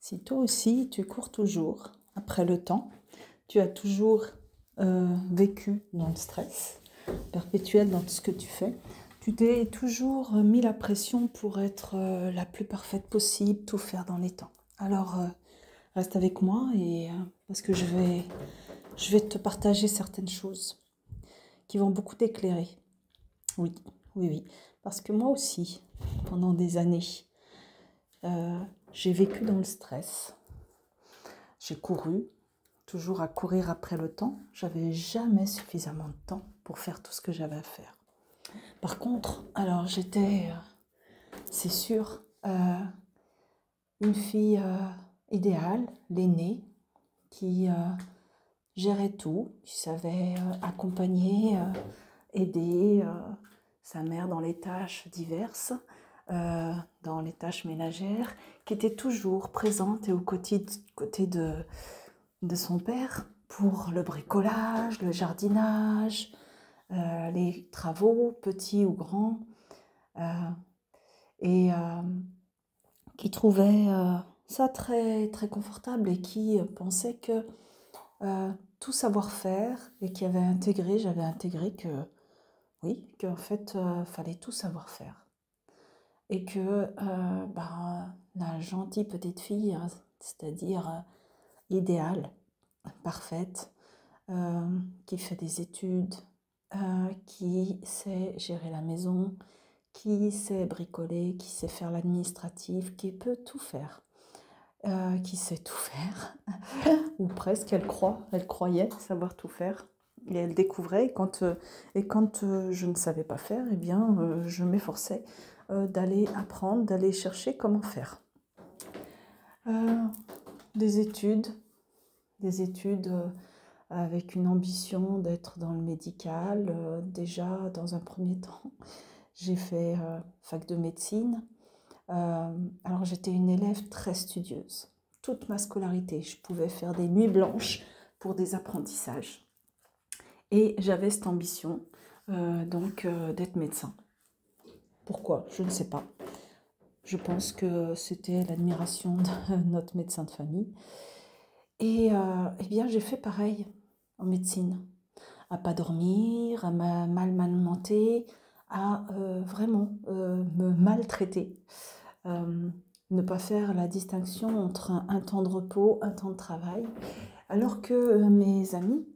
Si toi aussi tu cours toujours après le temps, tu as toujours vécu dans le stress perpétuel dans tout ce que tu fais, tu t'es toujours mis la pression pour être la plus parfaite possible, tout faire dans les temps. Alors reste avec moi parce que je vais te partager certaines choses qui vont beaucoup t'éclairer. Oui, oui, oui. Parce que moi aussi, pendant des années, j'ai vécu dans le stress. J'ai couru, toujours à courir après le temps. J'avais jamais suffisamment de temps pour faire tout ce que j'avais à faire. Par contre, alors j'étais, c'est sûr, une fille idéale, l'aînée, qui gérait tout, qui savait accompagner, aider sa mère dans les tâches diverses, dans les tâches ménagères, qui était toujours présente et aux côtés de son père pour le bricolage, le jardinage, les travaux, petits ou grands, et qui trouvait ça très, très confortable et qui pensait que tout savoir-faire et qui avait intégré, j'avais intégré que oui, qu'en fait, fallait tout savoir faire. Et que la gentille petite fille, hein, c'est-à-dire idéale, parfaite, qui fait des études, qui sait gérer la maison, qui sait bricoler, qui sait faire l'administratif, qui peut tout faire, qui sait tout faire, ou presque, elle croyait savoir tout faire. Et elle découvrait, et quand je ne savais pas faire, eh bien, je m'efforçais d'aller apprendre, d'aller chercher comment faire. Des études avec une ambition d'être dans le médical. Déjà, dans un premier temps, j'ai fait fac de médecine. Alors, j'étais une élève très studieuse. Toute ma scolarité, je pouvais faire des nuits blanches pour des apprentissages. Et j'avais cette ambition, d'être médecin. Pourquoi? Je ne sais pas. Je pense que c'était l'admiration de notre médecin de famille. Et eh bien, j'ai fait pareil en médecine. À pas dormir, à mal m'alimenter, à vraiment me maltraiter. Ne pas faire la distinction entre un temps de repos, un temps de travail. Alors que mes amis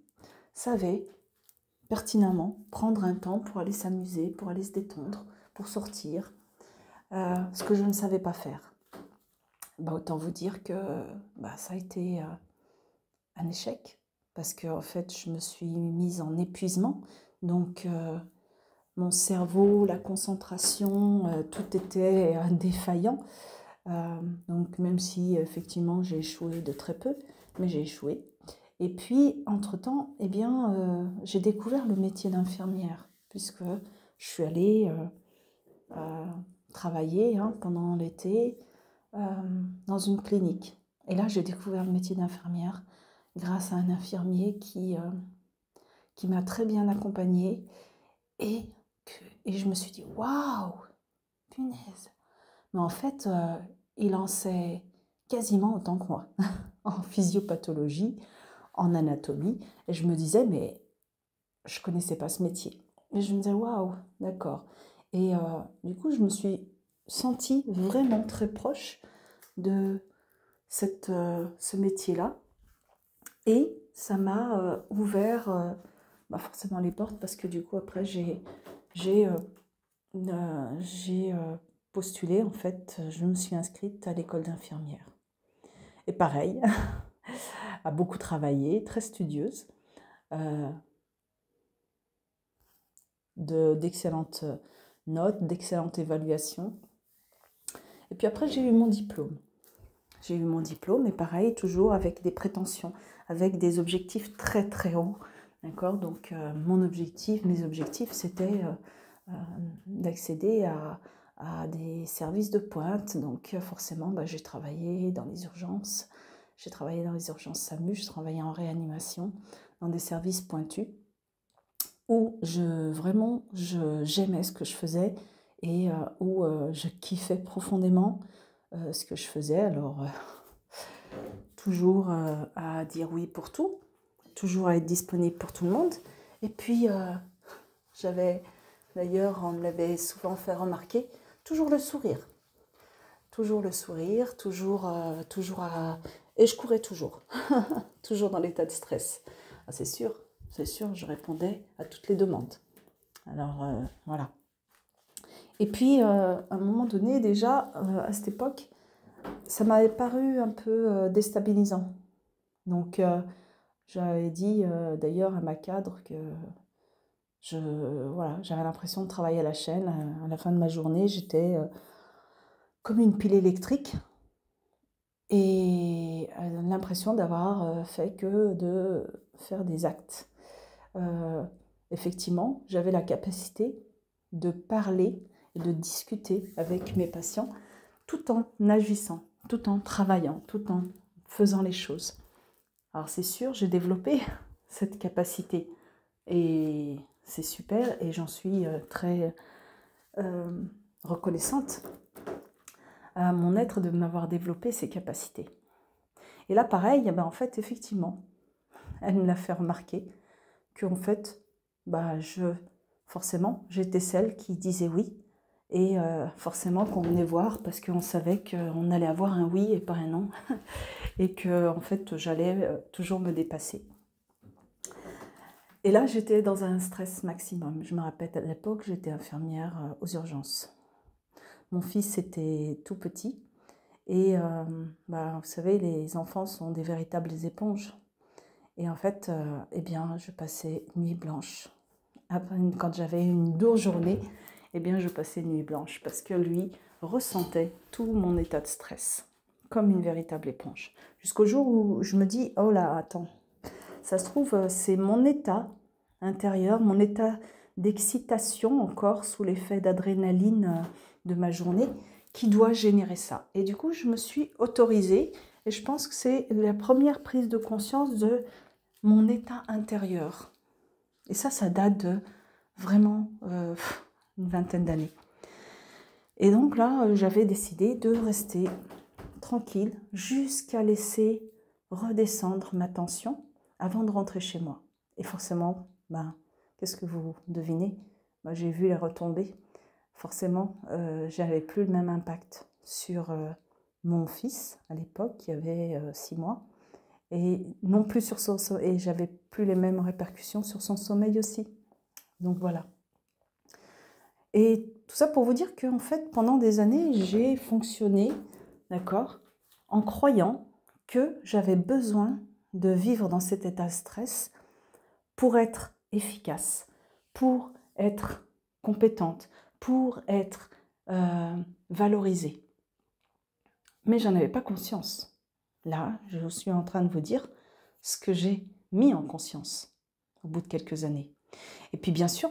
savaient pertinemment prendre un temps pour aller s'amuser, pour aller se détendre, pour sortir, ce que je ne savais pas faire. Autant vous dire que ça a été un échec, parce que en fait je me suis mise en épuisement, donc mon cerveau, la concentration, tout était défaillant, donc même si effectivement j'ai échoué de très peu, mais j'ai échoué. Et puis entre-temps, eh bien, j'ai découvert le métier d'infirmière, puisque je suis allée travailler pendant l'été dans une clinique. Et là, j'ai découvert le métier d'infirmière grâce à un infirmier qui m'a très bien accompagnée. Et je me suis dit, waouh, punaise. Mais en fait, il en sait quasiment autant que moi, en physiopathologie, en anatomie. Et je me disais, mais je ne connaissais pas ce métier. Et je me disais, waouh, d'accord. Et du coup, je me suis sentie vraiment très proche de ce métier-là. Et ça m'a ouvert forcément les portes, parce que du coup, après, j'ai postulé, en fait, je me suis inscrite à l'école d'infirmière. Et pareil, a beaucoup travaillé, très studieuse, d'excellentes notes, d'excellentes évaluations. Et puis après, j'ai eu mon diplôme. J'ai eu mon diplôme, et pareil, toujours avec des prétentions, avec des objectifs très très hauts. D'accord? Donc mes objectifs, c'était d'accéder à des services de pointe. Donc forcément, j'ai travaillé dans les urgences. J'ai travaillé dans les urgences SAMU, je travaillais en réanimation, dans des services pointus, où j'aimais ce que je faisais, et où je kiffais profondément ce que je faisais. Alors, toujours à dire oui pour tout, toujours à être disponible pour tout le monde. Et puis, d'ailleurs, on me l'avait souvent fait remarquer, toujours le sourire. Toujours le sourire, toujours à... Et je courais toujours, toujours dans l'état de stress. Ah, c'est sûr, je répondais à toutes les demandes. Alors, voilà. Et puis, à un moment donné, déjà, à cette époque, ça m'avait paru un peu déstabilisant. Donc, j'avais dit d'ailleurs à ma cadre que voilà, j'avais l'impression de travailler à la chaîne. À la fin de ma journée, j'étais comme une pile électrique et l'impression d'avoir fait que de faire des actes. Effectivement, j'avais la capacité de parler et de discuter avec mes patients tout en agissant, tout en travaillant, tout en faisant les choses. Alors c'est sûr, j'ai développé cette capacité et c'est super et j'en suis très reconnaissante à mon être de m'avoir développé ces capacités. Et là, pareil, en fait, effectivement, elle me l'a fait remarquer que en fait, forcément, j'étais celle qui disait oui et forcément qu'on venait voir parce qu'on savait qu'on allait avoir un oui et pas un non et que en fait, j'allais toujours me dépasser. Et là, j'étais dans un stress maximum. Je me rappelle, à l'époque, j'étais infirmière aux urgences. Mon fils était tout petit et vous savez, les enfants sont des véritables éponges. Et en fait, eh bien, je passais nuit blanche. Quand j'avais une dure journée, eh bien, je passais nuit blanche parce que lui ressentait tout mon état de stress comme une véritable éponge. Jusqu'au jour où je me dis, oh là, attends, ça se trouve, c'est mon état intérieur, mon état d'excitation encore sous l'effet d'adrénaline de ma journée qui doit générer ça. Et du coup, je me suis autorisée et je pense que c'est la première prise de conscience de mon état intérieur. Et ça date de vraiment une vingtaine d'années. Et donc là, j'avais décidé de rester tranquille jusqu'à laisser redescendre ma tension avant de rentrer chez moi. Et forcément, qu'est-ce que vous devinez? J'ai vu les retombées. Forcément, j'avais plus le même impact sur mon fils à l'époque, qui avait 6 mois, et non plus sur son sommeil, et j'avais plus les mêmes répercussions sur son sommeil aussi. Donc voilà. Et tout ça pour vous dire qu'en fait, pendant des années, j'ai fonctionné, d'accord, en croyant que j'avais besoin de vivre dans cet état de stress pour être efficace, pour être compétente, pour être valorisée. Mais j'en avais pas conscience. Là, je suis en train de vous dire ce que j'ai mis en conscience au bout de quelques années. Et puis bien sûr,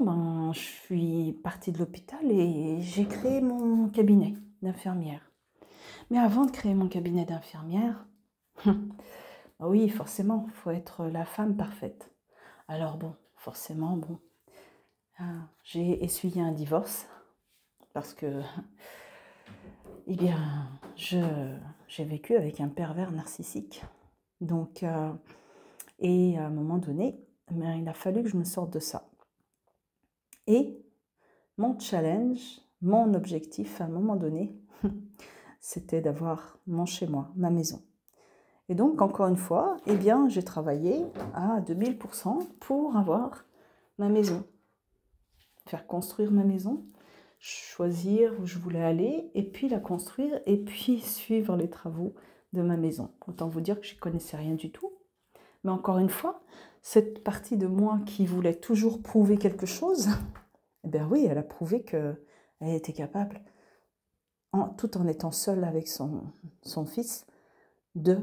je suis partie de l'hôpital et j'ai créé mon cabinet d'infirmière. Mais avant de créer mon cabinet d'infirmière, oui, forcément, il faut être la femme parfaite. Alors forcément, j'ai essuyé un divorce parce que, eh bien, j'ai vécu avec un pervers narcissique. Donc, et à un moment donné, il a fallu que je me sorte de ça. Et mon challenge, mon objectif à un moment donné, c'était d'avoir mon chez-moi, ma maison. Et donc, encore une fois, eh bien, j'ai travaillé à 2000% pour avoir ma maison. Faire construire ma maison, choisir où je voulais aller, et puis la construire, et puis suivre les travaux de ma maison. Autant vous dire que je ne connaissais rien du tout. Mais encore une fois, cette partie de moi qui voulait toujours prouver quelque chose, eh bien oui, elle a prouvé qu'elle était capable, tout en étant seule avec son fils, de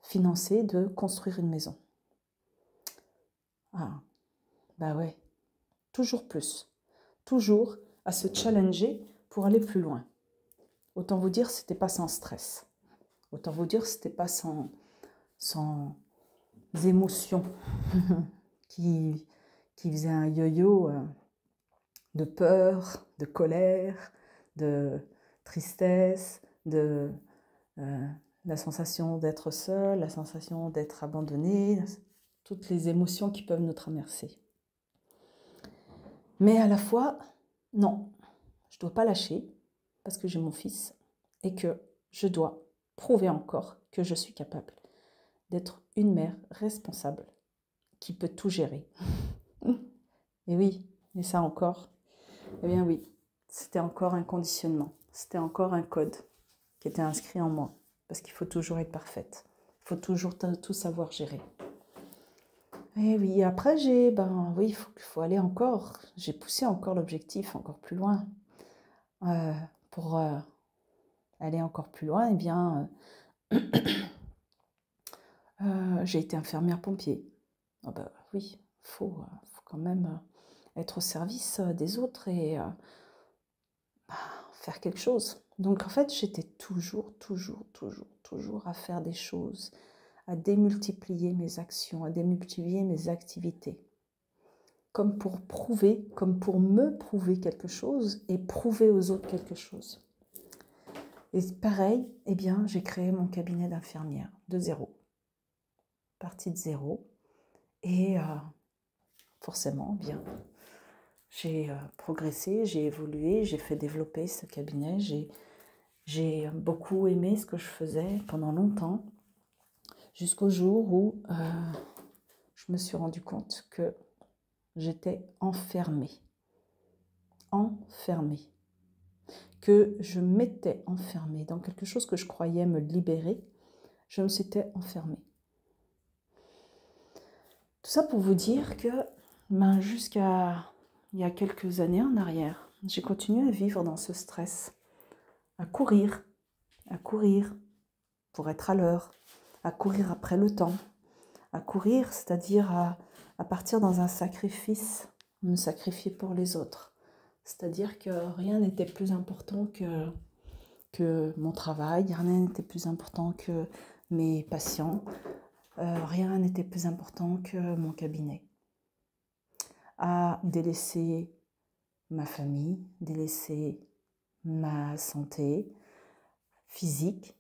financer, de construire une maison. Ah, ouais, toujours plus, toujours à se challenger pour aller plus loin. Autant vous dire, c'était pas sans stress. Autant vous dire, c'était pas sans émotions qui faisaient un yo-yo de peur, de colère, de tristesse, de la sensation d'être seul, la sensation d'être abandonné, toutes les émotions qui peuvent nous traverser. Mais à la fois, non, je ne dois pas lâcher parce que j'ai mon fils et que je dois prouver encore que je suis capable d'être une mère responsable qui peut tout gérer. Et oui, et ça encore, eh bien oui, c'était encore un conditionnement, c'était encore un code qui était inscrit en moi, parce qu'il faut toujours être parfaite, il faut toujours tout savoir gérer. Et oui, après oui, il faut aller encore, j'ai poussé encore l'objectif encore plus loin. Pour aller encore plus loin, eh bien, j'ai été infirmière pompier. Ah bah oui, faut quand même être au service des autres et faire quelque chose. Donc en fait, j'étais toujours à faire des choses, à démultiplier mes actions, à démultiplier mes activités. Comme pour prouver, comme pour me prouver quelque chose et prouver aux autres quelque chose. Et pareil, eh bien, j'ai créé mon cabinet d'infirmière de zéro. Partie de zéro. Et forcément, bien, j'ai progressé, j'ai évolué, j'ai fait développer ce cabinet. J'ai beaucoup aimé ce que je faisais pendant longtemps, jusqu'au jour où je me suis rendu compte que j'étais enfermée. Que je m'étais enfermée dans quelque chose que je croyais me libérer, je me suis enfermée. Tout ça pour vous dire que jusqu'à il y a quelques années en arrière, j'ai continué à vivre dans ce stress, à courir pour être à l'heure, à courir après le temps, à courir, c'est-à-dire à partir dans un sacrifice, me sacrifier pour les autres. C'est-à-dire que rien n'était plus important que mon travail, rien n'était plus important que mes patients, rien n'était plus important que mon cabinet. À délaisser ma famille, délaisser ma santé physique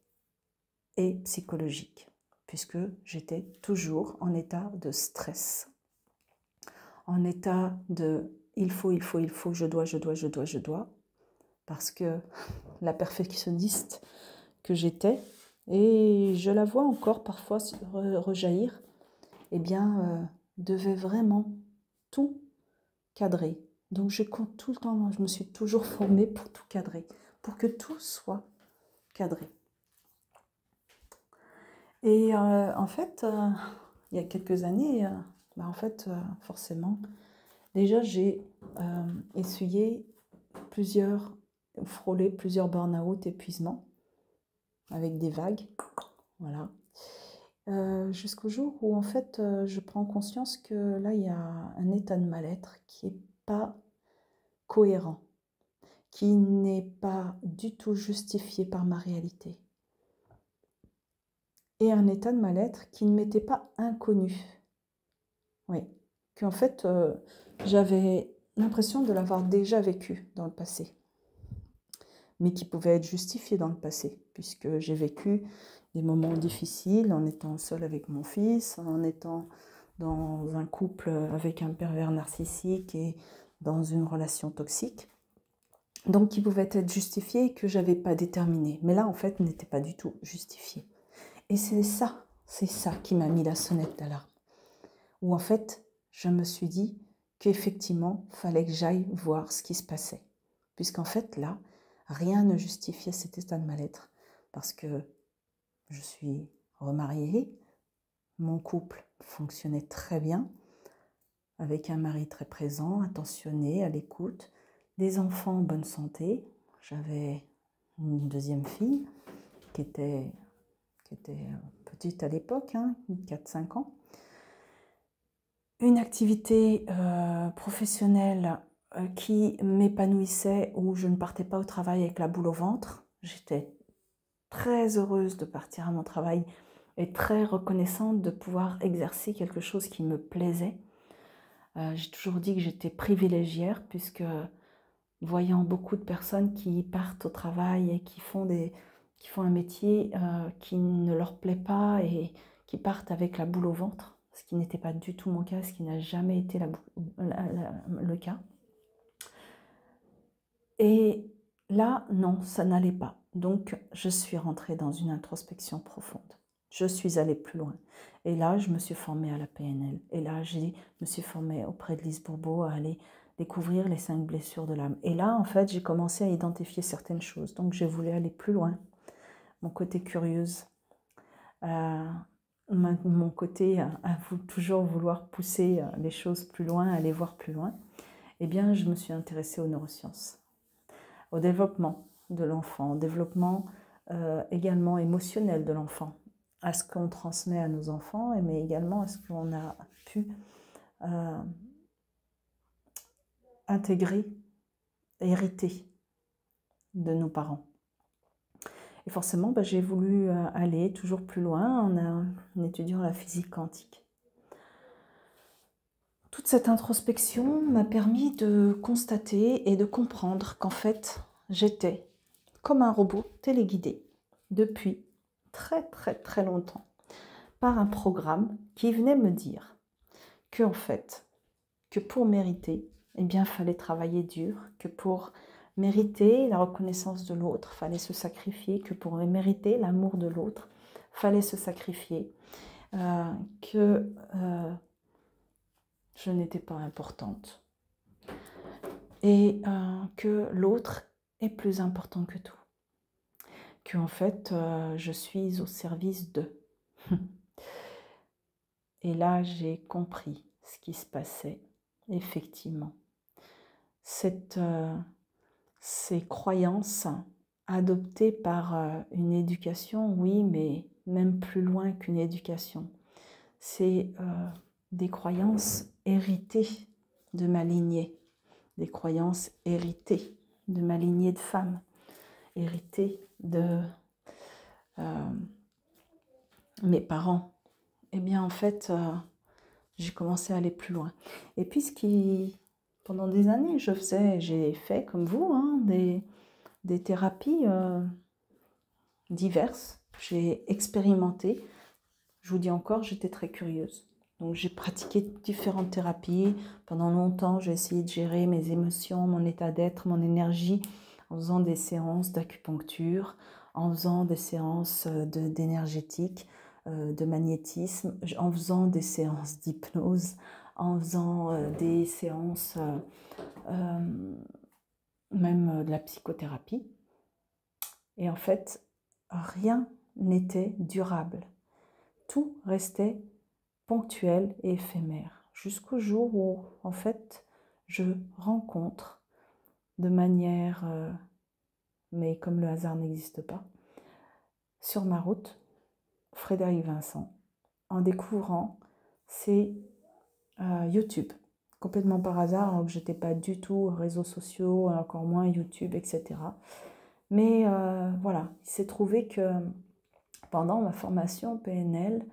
et psychologique, puisque j'étais toujours en état de stress, en état de il faut, je dois, parce que la perfectionniste que j'étais, et je la vois encore parfois rejaillir, eh bien, devait vraiment tout cadrer. Donc tout le temps, je me suis toujours formée pour tout cadrer, pour que tout soit cadré. Et en fait, il y a quelques années, forcément, déjà j'ai frôlé plusieurs burn-out, épuisements, avec des vagues, voilà. Jusqu'au jour où en fait je prends conscience que là il y a un état de mal-être qui n'est pas cohérent, qui n'est pas du tout justifié par ma réalité, et un état de mal-être qui ne m'était pas inconnu. Oui, qu'en fait j'avais l'impression de l'avoir déjà vécu dans le passé, mais qui pouvait être justifié dans le passé, puisque j'ai vécu des moments difficiles en étant seule avec mon fils, en étant dans un couple avec un pervers narcissique et dans une relation toxique. Donc qui pouvait être justifié et que je n'avais pas déterminé. Mais là, en fait, n'était pas du tout justifié. Et c'est ça qui m'a mis la sonnette d'alarme. Où en fait, je me suis dit qu'effectivement, il fallait que j'aille voir ce qui se passait. Puisqu'en fait, là, rien ne justifiait cet état de mal-être. Parce que je suis remariée, mon couple fonctionnait très bien, avec un mari très présent, attentionné, à l'écoute, des enfants en bonne santé. J'avais une deuxième fille qui était petite à l'époque, 4-5 ans. Une activité professionnelle qui m'épanouissait, où je ne partais pas au travail avec la boule au ventre. J'étais très heureuse de partir à mon travail et très reconnaissante de pouvoir exercer quelque chose qui me plaisait. J'ai toujours dit que j'étais privilégiée, puisque voyant beaucoup de personnes qui partent au travail et qui font qui font un métier qui ne leur plaît pas et qui partent avec la boule au ventre, ce qui n'était pas du tout mon cas, ce qui n'a jamais été le cas. Et là, non, ça n'allait pas. Donc, je suis rentrée dans une introspection profonde. Je suis allée plus loin. Et là, je me suis formée à la PNL. Et là, je me suis formée auprès de Lise Bourbeau à aller découvrir les 5 blessures de l'âme. Et là, en fait, j'ai commencé à identifier certaines choses. Donc, j'ai voulu aller plus loin. Mon côté curieuse, mon côté à toujours vouloir pousser les choses plus loin, aller voir plus loin. Eh bien, je me suis intéressée aux neurosciences, au développement de l'enfant, au développement également émotionnel de l'enfant, à ce qu'on transmet à nos enfants, mais également à ce qu'on a pu intégrer, hériter de nos parents. Et forcément, j'ai voulu aller toujours plus loin en étudiant la physique quantique. Toute cette introspection m'a permis de constater et de comprendre qu'en fait, j'étais comme un robot téléguidé depuis très très très longtemps par un programme qui venait me dire que en fait, que pour mériter, eh bien, fallait travailler dur, que pour mériter la reconnaissance de l'autre, fallait se sacrifier, que pour mériter l'amour de l'autre, fallait se sacrifier, que je n'étais pas importante et que l'autre est plus important que tout. Que en fait, je suis au service d'eux. Et là, j'ai compris ce qui se passait, effectivement. Ces croyances adoptées par une éducation, oui, mais même plus loin qu'une éducation. C'est des croyances héritées de ma lignée, des croyances héritées de ma lignée de femmes, héritées de mes parents. Eh bien, en fait, j'ai commencé à aller plus loin. Et puis, pendant des années, j'ai fait comme vous, hein, des thérapies diverses. J'ai expérimenté. Je vous dis encore, j'étais très curieuse. Donc, j'ai pratiqué différentes thérapies. Pendant longtemps, j'ai essayé de gérer mes émotions, mon état d'être, mon énergie, en faisant des séances d'acupuncture, en faisant des séances d'énergétique, de magnétisme, en faisant des séances d'hypnose, en faisant des séances même de la psychothérapie. Et en fait, rien n'était durable. Tout restait ponctuel et éphémère, jusqu'au jour où, en fait, je rencontre de manière, mais comme le hasard n'existe pas, sur ma route, Frédéric Vincent, en découvrant ses YouTube, complètement par hasard, alors que je n'étais pas du tout aux réseaux sociaux, encore moins YouTube, etc. Mais voilà, il s'est trouvé que pendant ma formation PNL,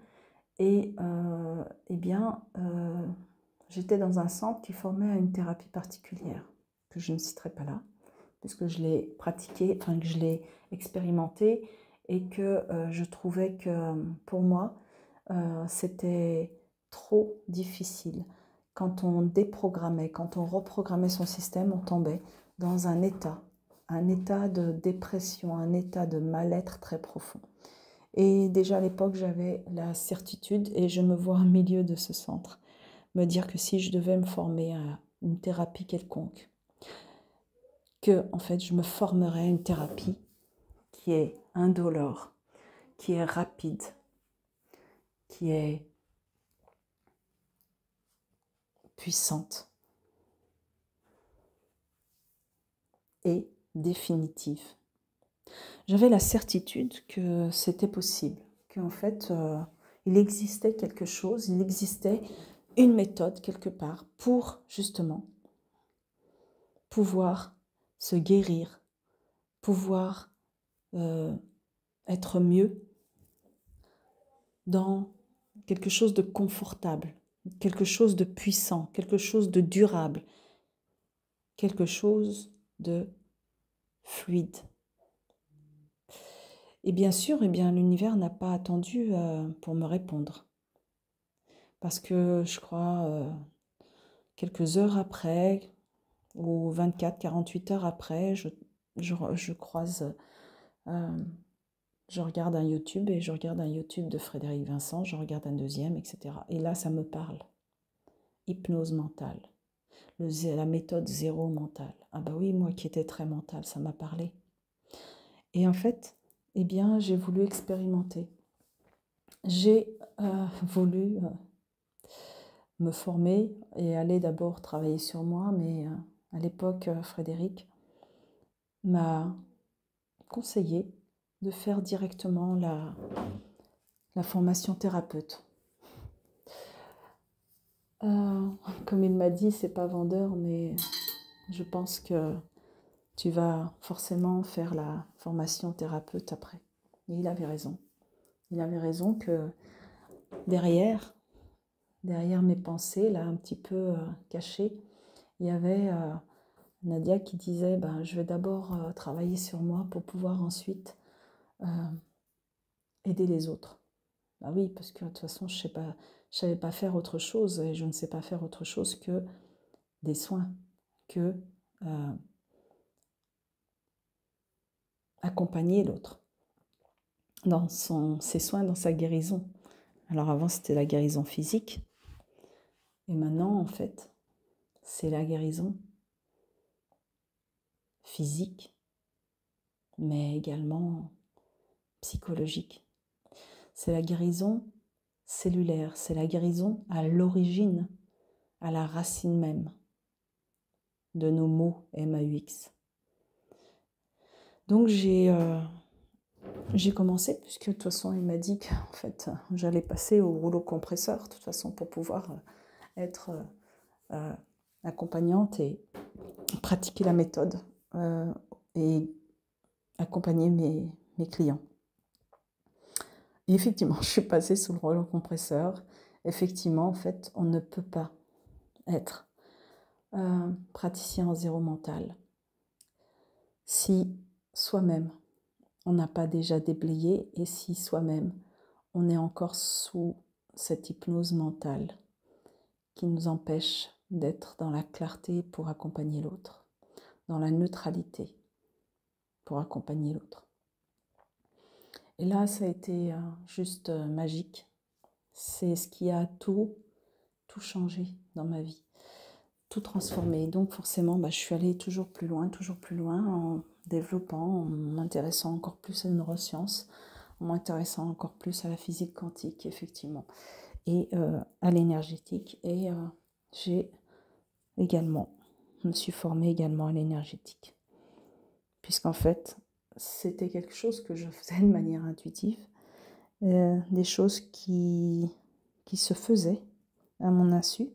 eh bien, j'étais dans un centre qui formait à une thérapie particulière, que je ne citerai pas là, puisque je l'ai pratiquée, enfin que je l'ai expérimentée, et que je trouvais que pour moi, c'était trop difficile. Quand on déprogrammait, quand on reprogrammait son système, on tombait dans un état de dépression, un état de mal-être très profond. Et déjà à l'époque, j'avais la certitude, et je me vois au milieu de ce centre, me dire que si je devais me former à une thérapie quelconque, que en fait je me formerais à une thérapie qui est indolore, qui est rapide, qui est puissante et définitive. J'avais la certitude que c'était possible, qu'en fait il existait quelque chose, il existait une méthode quelque part pour justement pouvoir se guérir, pouvoir être mieux dans quelque chose de confortable, quelque chose de puissant, quelque chose de durable, quelque chose de fluide. Et bien sûr, eh bien, l'univers n'a pas attendu pour me répondre. Parce que je crois, quelques heures après, ou 24-48 heures après, je croise, je regarde un YouTube et je regarde un YouTube de Frédéric Vincent, je regarde un deuxième, etc. Et là, ça me parle. Hypnose mentale. La méthode zéro mentale. Ah bah oui, moi qui étais très mentale, ça m'a parlé. Et en fait, eh bien, j'ai voulu expérimenter. J'ai voulu me former et aller d'abord travailler sur moi, mais à l'époque, Frédéric m'a conseillé de faire directement la formation thérapeute. Comme il m'a dit, c'est pas vendeur, mais je pense que tu vas forcément faire la formation thérapeute après. Et il avait raison. Il avait raison que derrière mes pensées, là, un petit peu cachées, il y avait Nadia qui disait je vais d'abord travailler sur moi pour pouvoir ensuite aider les autres. Bah oui, parce que de toute façon, je savais pas faire autre chose et je ne sais pas faire autre chose que des soins, que accompagner l'autre dans ses soins, dans sa guérison. Alors avant, c'était la guérison physique et maintenant, en fait, c'est la guérison physique, mais également psychologique. C'est la guérison cellulaire, c'est la guérison à l'origine, à la racine même de nos mots MAUX. Donc j'ai commencé, puisque de toute façon il m'a dit qu'en fait j'allais passer au rouleau compresseur, de toute façon pour pouvoir être accompagnante et pratiquer la méthode et accompagner mes clients. Et effectivement, je suis passée sous le rouleau compresseur. Effectivement, en fait, on ne peut pas être praticien en zéro mental si soi-même on n'a pas déjà déblayé et si soi-même on est encore sous cette hypnose mentale qui nous empêche d'être dans la clarté pour accompagner l'autre, dans la neutralité pour accompagner l'autre. Et là, ça a été juste magique. C'est ce qui a tout changé dans ma vie, tout transformé. Donc forcément, je suis allée toujours plus loin en développant, en m'intéressant encore plus à la neurosciences, en m'intéressant encore plus à la physique quantique, effectivement, et à l'énergétique. Et je me suis formée également à l'énergétique. Puisqu'en fait, c'était quelque chose que je faisais de manière intuitive, des choses qui se faisaient à mon insu.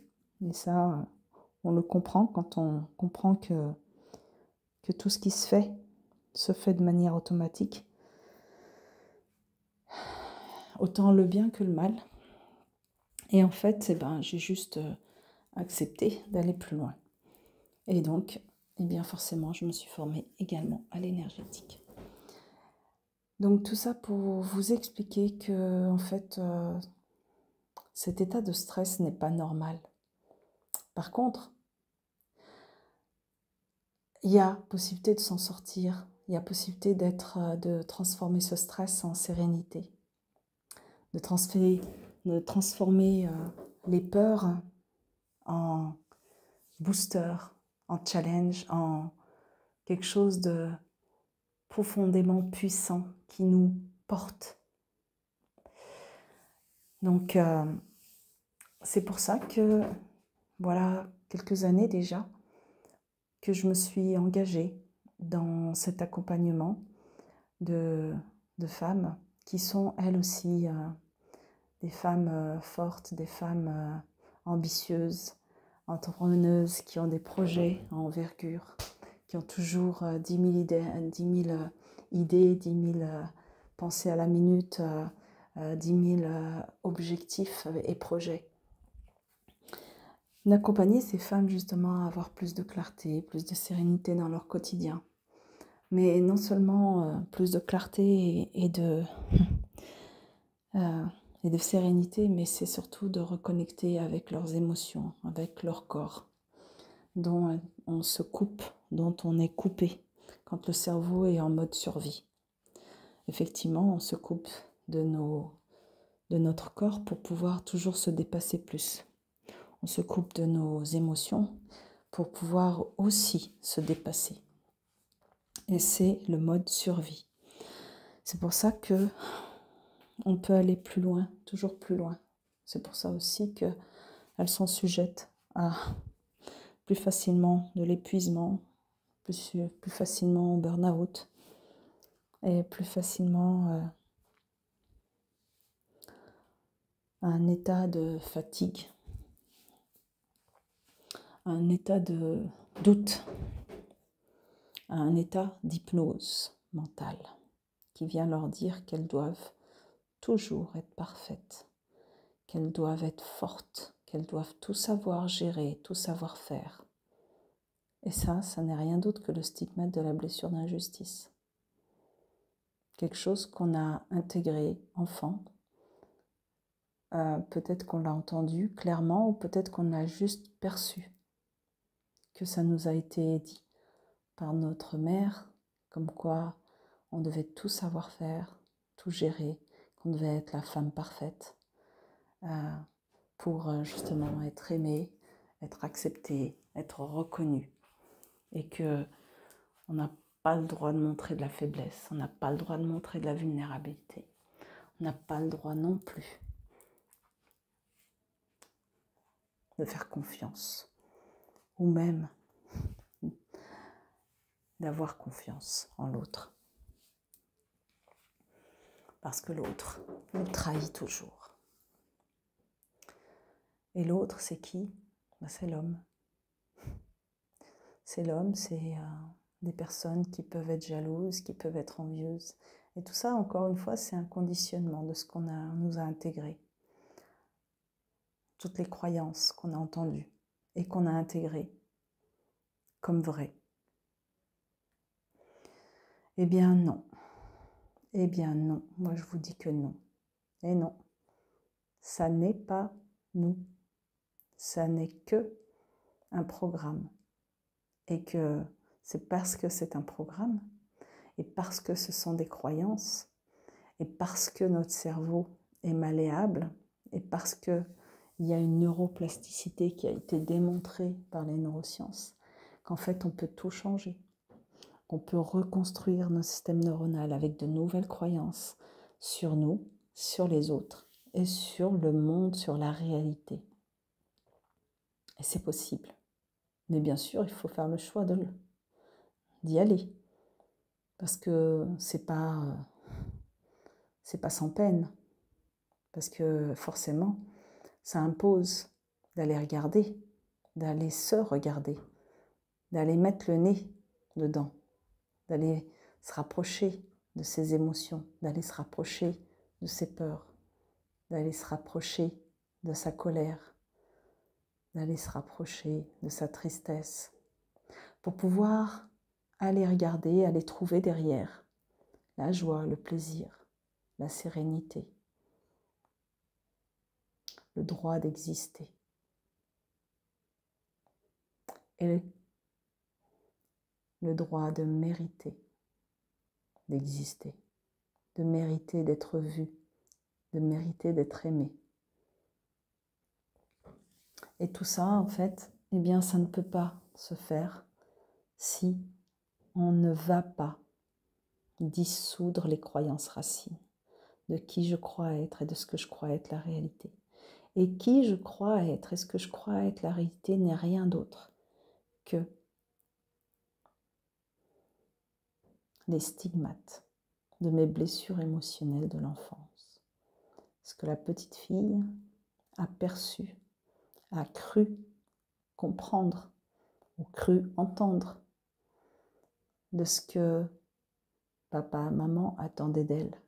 Et ça, on le comprend quand on comprend que tout ce qui se fait de manière automatique. Autant le bien que le mal. Et en fait, j'ai juste accepté d'aller plus loin. Et donc, forcément, je me suis formée également à l'énergétique. Donc tout ça pour vous expliquer que, en fait, cet état de stress n'est pas normal. Par contre, il y a possibilité de s'en sortir, il y a possibilité de transformer ce stress en sérénité, de transformer les peurs en booster, en challenge, en quelque chose de profondément puissant qui nous porte. Donc, c'est pour ça que, voilà, quelques années déjà, que je me suis engagée dans cet accompagnement de femmes qui sont elles aussi des femmes fortes, des femmes ambitieuses, entrepreneuses, qui ont des projets à envergure, qui ont toujours 10 000 idées, 10 000 pensées à la minute, 10 000 objectifs et projets. D'accompagner ces femmes justement à avoir plus de clarté, plus de sérénité dans leur quotidien, Mais non seulement plus de clarté et de, et de sérénité, mais c'est surtout de reconnecter avec leurs émotions, avec leur corps, dont on se coupe, dont on est coupé quand le cerveau est en mode survie. Effectivement, on se coupe de notre corps pour pouvoir toujours se dépasser plus. On se coupe de nos émotions pour pouvoir aussi se dépasser. Et c'est le mode survie. C'est pour ça que on peut aller plus loin, toujours plus loin. C'est pour ça aussi qu'elles sont sujettes à plus facilement de l'épuisement, plus facilement au burn-out et plus facilement à un état de fatigue, à un état de doute, à un état d'hypnose mentale qui vient leur dire qu'elles doivent toujours être parfaites, qu'elles doivent être fortes, qu'elles doivent tout savoir gérer, tout savoir faire. Et ça n'est rien d'autre que le stigmate de la blessure d'injustice. Quelque chose qu'on a intégré enfant. Peut-être qu'on l'a entendu clairement ou peut-être qu'on a juste perçu que ça nous a été dit par notre mère, comme quoi on devait tout savoir faire, tout gérer, qu'on devait être la femme parfaite pour justement être aimée, être acceptée, être reconnue. Et qu'on n'a pas le droit de montrer de la faiblesse, on n'a pas le droit de montrer de la vulnérabilité, on n'a pas le droit non plus de faire confiance, ou même d'avoir confiance en l'autre. Parce que l'autre nous trahit toujours. Et l'autre, c'est qui ? C'est l'homme. C'est l'homme, c'est des personnes qui peuvent être jalouses, qui peuvent être envieuses. Et tout ça, encore une fois, c'est un conditionnement de ce qu'on nous a intégré. Toutes les croyances qu'on a entendues et qu'on a intégrées comme vraies. Eh bien non. Eh bien non. Moi, je vous dis que non. Et non. Ça n'est pas nous. Ça n'est que un programme. Et que c'est parce que c'est un programme, et parce que ce sont des croyances, et parce que notre cerveau est malléable, et parce qu'il y a une neuroplasticité qui a été démontrée par les neurosciences, qu'en fait on peut tout changer. On peut reconstruire nos systèmes neuronaux avec de nouvelles croyances sur nous, sur les autres, et sur le monde, sur la réalité. Et c'est possible. Mais bien sûr, il faut faire le choix d'y aller. Parce que c'est pas sans peine. Parce que forcément, ça impose d'aller regarder, d'aller se regarder, d'aller mettre le nez dedans, d'aller se rapprocher de ses émotions, d'aller se rapprocher de ses peurs, d'aller se rapprocher de sa colère, d'aller se rapprocher de sa tristesse, pour pouvoir aller regarder, aller trouver derrière la joie, le plaisir, la sérénité, le droit d'exister. Et le droit de mériter d'exister, de mériter d'être vu, de mériter d'être aimé. Et tout ça, en fait, eh bien, ça ne peut pas se faire si on ne va pas dissoudre les croyances racines de qui je crois être et de ce que je crois être la réalité. Et qui je crois être et ce que je crois être la réalité n'est rien d'autre que les stigmates de mes blessures émotionnelles de l'enfance. Ce que la petite fille a perçu, a cru comprendre ou cru entendre de ce que papa, maman attendaient d'elle.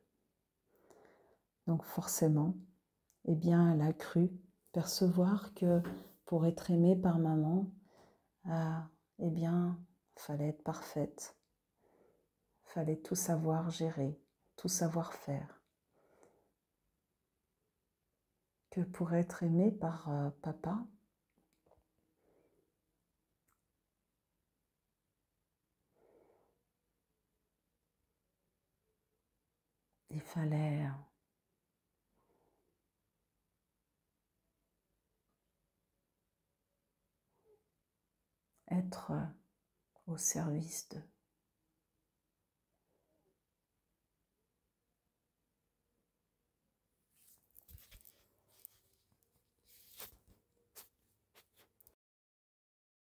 Donc forcément, eh bien, elle a cru percevoir que pour être aimée par maman, eh bien, il fallait être parfaite. fallait tout savoir gérer, tout savoir faire. Que pour être aimé par papa, il fallait être au service d'eux.